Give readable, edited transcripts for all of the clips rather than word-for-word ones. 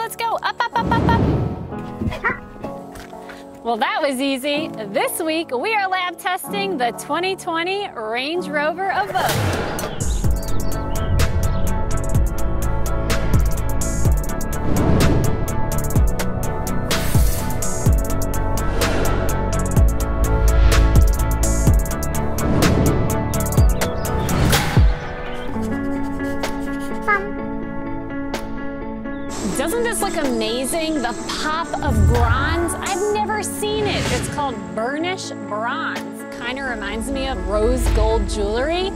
let's go. Up, up, up, up, up. Well, that was easy. This week, we are lab testing the 2020 Range Rover Evoque. Doesn't this look amazing? The pop of bronze. I've never seen it. It's called burnish bronze. Kind of reminds me of rose gold jewelry.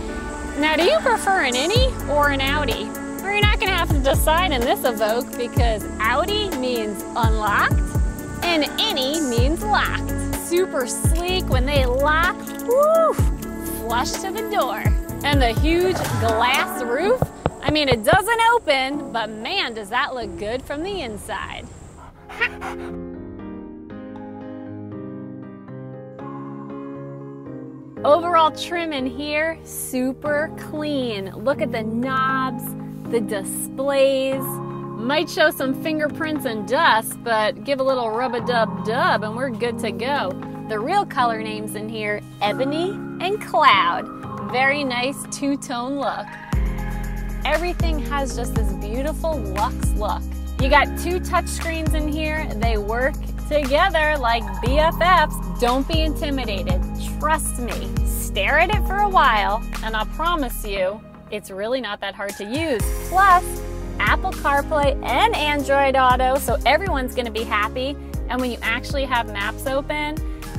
Now, do you prefer an innie or an outie? Well, you're not gonna have to decide in this Evoque because outie means unlocked and innie means locked. Super sleek when they lock, woo, flush to the door. And the huge glass roof, I mean, it doesn't open, but man, does that look good from the inside. Overall trim in here, super clean. Look at the knobs, the displays. Might show some fingerprints and dust, but give a little rub-a-dub-dub and we're good to go. The real color names in here, Ebony and Cloud. Very nice two-tone look. Everything has just this beautiful luxe look. You got two touch screens in here. They work together like BFFs. Don't be intimidated. Trust me. Stare at it for a while, and I'll promise you, it's really not that hard to use. Plus, Apple CarPlay and Android Auto, so everyone's gonna be happy. And when you actually have Maps open,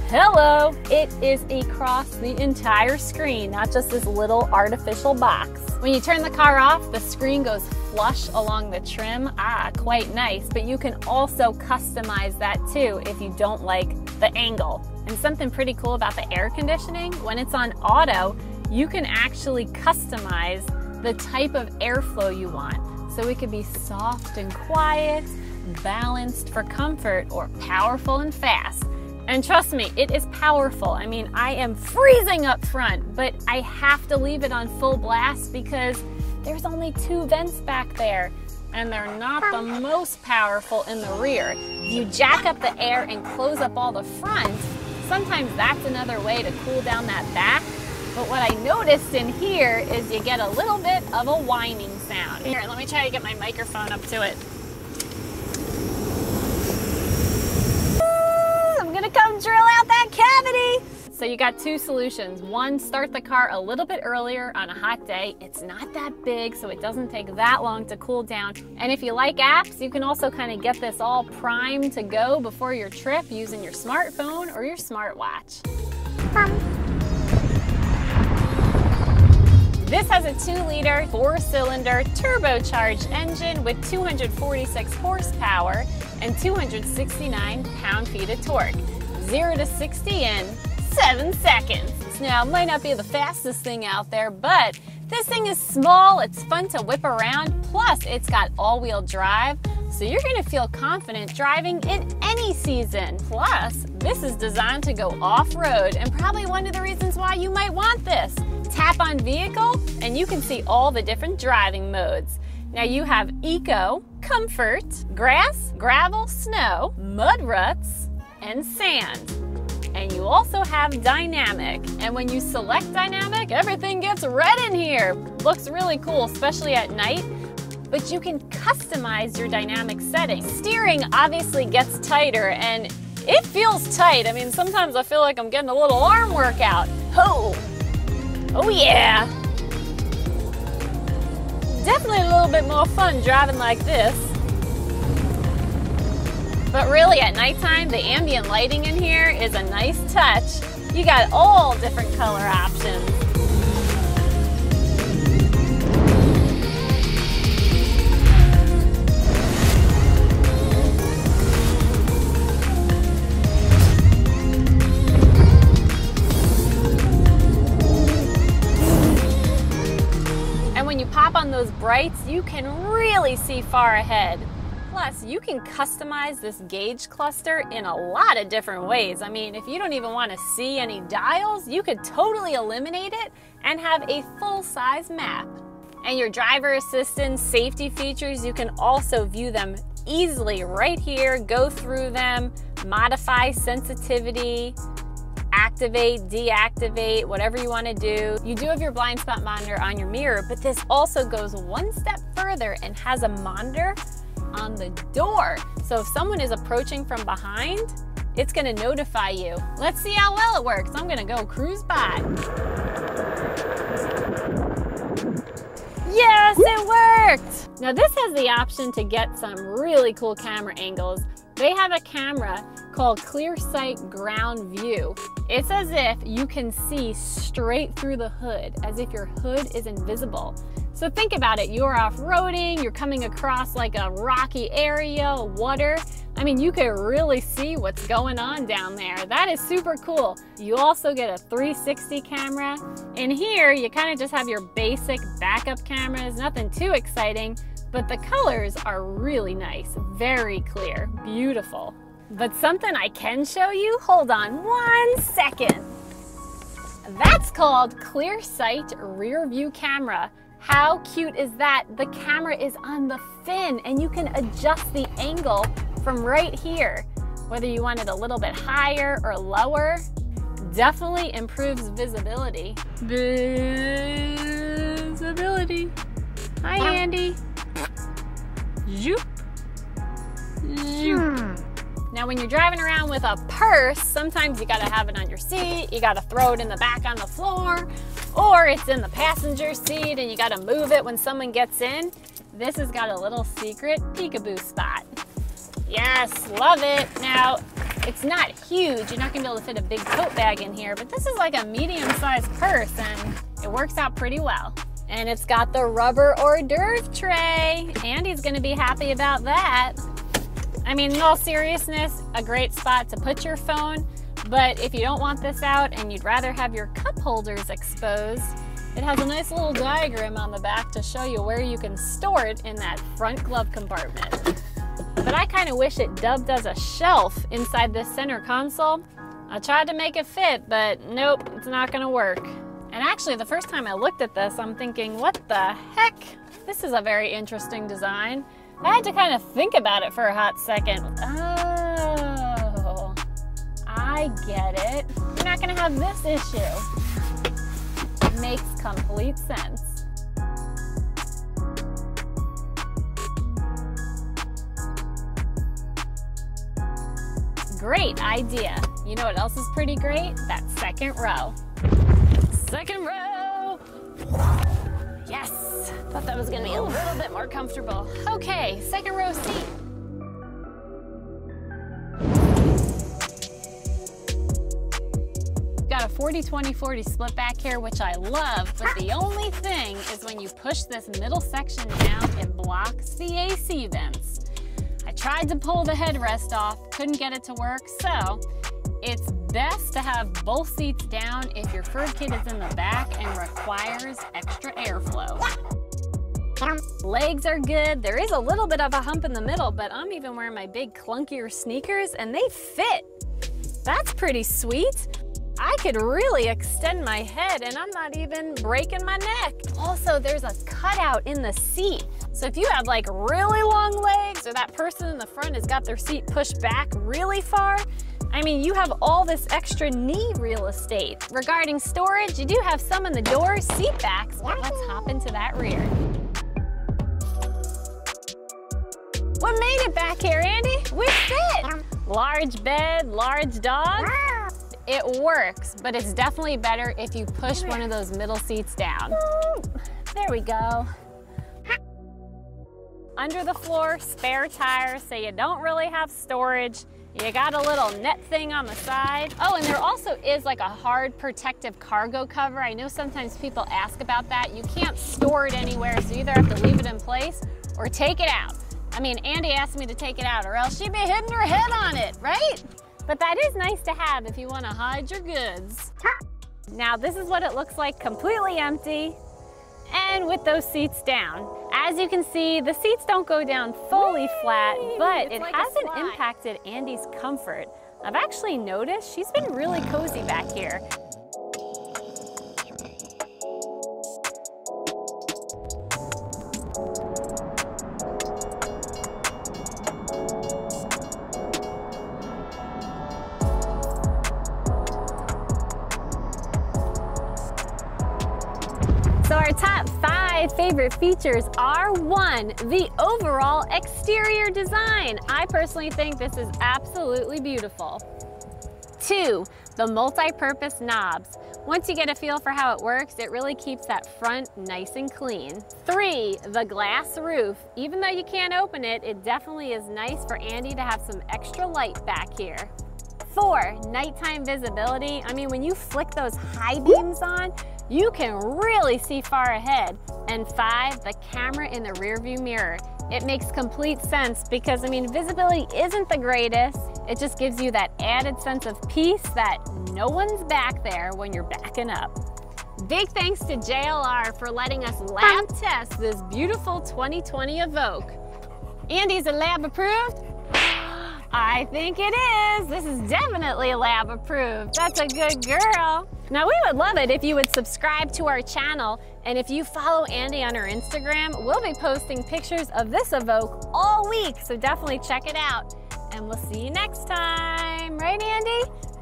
hello, it is across the entire screen, not just this little artificial box. When you turn the car off, the screen goes flush along the trim. Quite nice, but you can also customize that too if you don't like the angle. And something pretty cool about the air conditioning, when it's on auto, you can actually customize the type of airflow you want. So it could be soft and quiet, balanced for comfort, or powerful and fast. And trust me, it is powerful. I mean, I am freezing up front, but I have to leave it on full blast because there's only two vents back there, and they're not the most powerful in the rear. You jack up the air and close up all the front. Sometimes that's another way to cool down that back. But what I noticed in here is you get a little bit of a whining sound. Here, let me try to get my microphone up to it. Gonna come drill out that cavity. So you got two solutions. One, start the car a little bit earlier on a hot day. It's not that big, so it doesn't take that long to cool down. And if you like apps, you can also kind of get this all primed to go before your trip using your smartphone or your smartwatch. This has a 2-liter, 4-cylinder turbocharged engine with 246 horsepower and 269 pound-feet of torque. 0 to 60 in 7 seconds. Now, it might not be the fastest thing out there, but this thing is small, it's fun to whip around, plus it's got all-wheel drive, so you're gonna feel confident driving in any season. Plus, this is designed to go off-road, and probably one of the reasons why you might want this. Tap on vehicle, and you can see all the different driving modes. Now you have eco, comfort, grass, gravel, snow, mud ruts, and sand. And you also have dynamic. And when you select dynamic, everything gets red in here. Looks really cool, especially at night. But you can customize your dynamic settings. Steering obviously gets tighter, and it feels tight. I mean, sometimes I feel like I'm getting a little arm workout. Oh yeah! Definitely a little bit more fun driving like this. But really, at nighttime, the ambient lighting in here is a nice touch. You got all different color options. When you pop on those brights, you can really see far ahead. Plus, you can customize this gauge cluster in a lot of different ways. I mean, if you don't even want to see any dials, you could totally eliminate it and have a full-size map. And your driver assistance safety features, you can also view them easily right here go through them, modify sensitivity, activate, deactivate, whatever you want to do. You do have your blind spot monitor on your mirror, but this also goes one step further and has a monitor on the door. So if someone is approaching from behind, it's going to notify you. Let's see how well it works. I'm going to go cruise by. Yes, it worked! Now this has the option to get some really cool camera angles. They have a camera called Clear Sight Ground View. It's as if you can see straight through the hood, as if your hood is invisible. So think about it, you're off-roading, you're coming across like a rocky area, water. I mean, you can really see what's going on down there. That is super cool. You also get a 360 camera. In here, you kind of just have your basic backup cameras, nothing too exciting, but the colors are really nice, very clear, beautiful. But something I can show you, hold on 1 second. That's called Clear Sight Rear View Camera. How cute is that? The camera is on the fin and you can adjust the angle from right here, whether you want it a little bit higher or lower. Definitely improves visibility. Visibility. Hi, Andy. Zoop. Zoop. Now when you're driving around with a purse, sometimes you gotta have it on your seat, you gotta throw it in the back on the floor, or it's in the passenger seat and you gotta move it when someone gets in. This has got a little secret peekaboo spot. Yes, love it. Now, it's not huge, you're not gonna be able to fit a big tote bag in here, but this is like a medium-sized purse and it works out pretty well. And it's got the rubber hors d'oeuvre tray. Andy's gonna be happy about that. I mean, in all seriousness, a great spot to put your phone, but if you don't want this out and you'd rather have your cup holders exposed, it has a nice little diagram on the back to show you where you can store it in that front glove compartment. But I kind of wish it dubbed as a shelf inside this center console. I tried to make it fit, but nope, it's not gonna work. And actually, the first time I looked at this, I'm thinking, what the heck? This is a very interesting design. I had to kind of think about it for a hot second. Oh, I get it. You're not gonna have this issue. Makes complete sense. Great idea. You know what else is pretty great? That second row. Second row. Yes, thought that was gonna be a little bit more comfortable. Okay, second row seat. Got a 40-20-40 split back here, which I love, but the only thing is when you push this middle section down, it blocks the AC vents. I tried to pull the headrest off, couldn't get it to work, so it's best to have both seats down if your fur kit is in the back and requires extra airflow. Legs are good. There is a little bit of a hump in the middle, but I'm even wearing my big clunkier sneakers and they fit. That's pretty sweet. I could really extend my head and I'm not even breaking my neck. Also, there's a cutout in the seat. So if you have like really long legs or that person in the front has got their seat pushed back really far, I mean, you have all this extra knee real estate. Regarding storage, you do have some in the door, seat backs, but let's hop into that rear. What made it back here, Andy? We fit. Large bed, large dog. It works, but it's definitely better if you push one of those middle seats down. There we go. Under the floor, spare tires, so you don't really have storage. You got a little net thing on the side. Oh, and there also is like a hard protective cargo cover. I know sometimes people ask about that. You can't store it anywhere, so you either have to leave it in place or take it out. I mean, Andy asked me to take it out or else she'd be hitting her head on it, right? But that is nice to have if you want to hide your goods. Now, this is what it looks like completely empty and with those seats down. As you can see, the seats don't go down fully flat, but it hasn't impacted Andy's comfort. I've actually noticed she's been really cozy back here. My favorite features are 1, the overall exterior design. I personally think this is absolutely beautiful. 2, the multi-purpose knobs. Once you get a feel for how it works, it really keeps that front nice and clean. 3, the glass roof. Even though you can't open it, it definitely is nice for Andie to have some extra light back here. 4, nighttime visibility. I mean, when you flick those high beams on, you can really see far ahead. And 5, the camera in the rear view mirror. It makes complete sense because, I mean, visibility isn't the greatest. It just gives you that added sense of peace that no one's back there when you're backing up. Big thanks to JLR for letting us lab test this beautiful 2020 Evoque. Andie's a lab approved? I think it is. This is definitely lab approved. That's a good girl. Now, we would love it if you would subscribe to our channel, and if you follow Andie on her Instagram, we'll be posting pictures of this Evoque all week, so definitely check it out. And we'll see you next time. Right, Andie?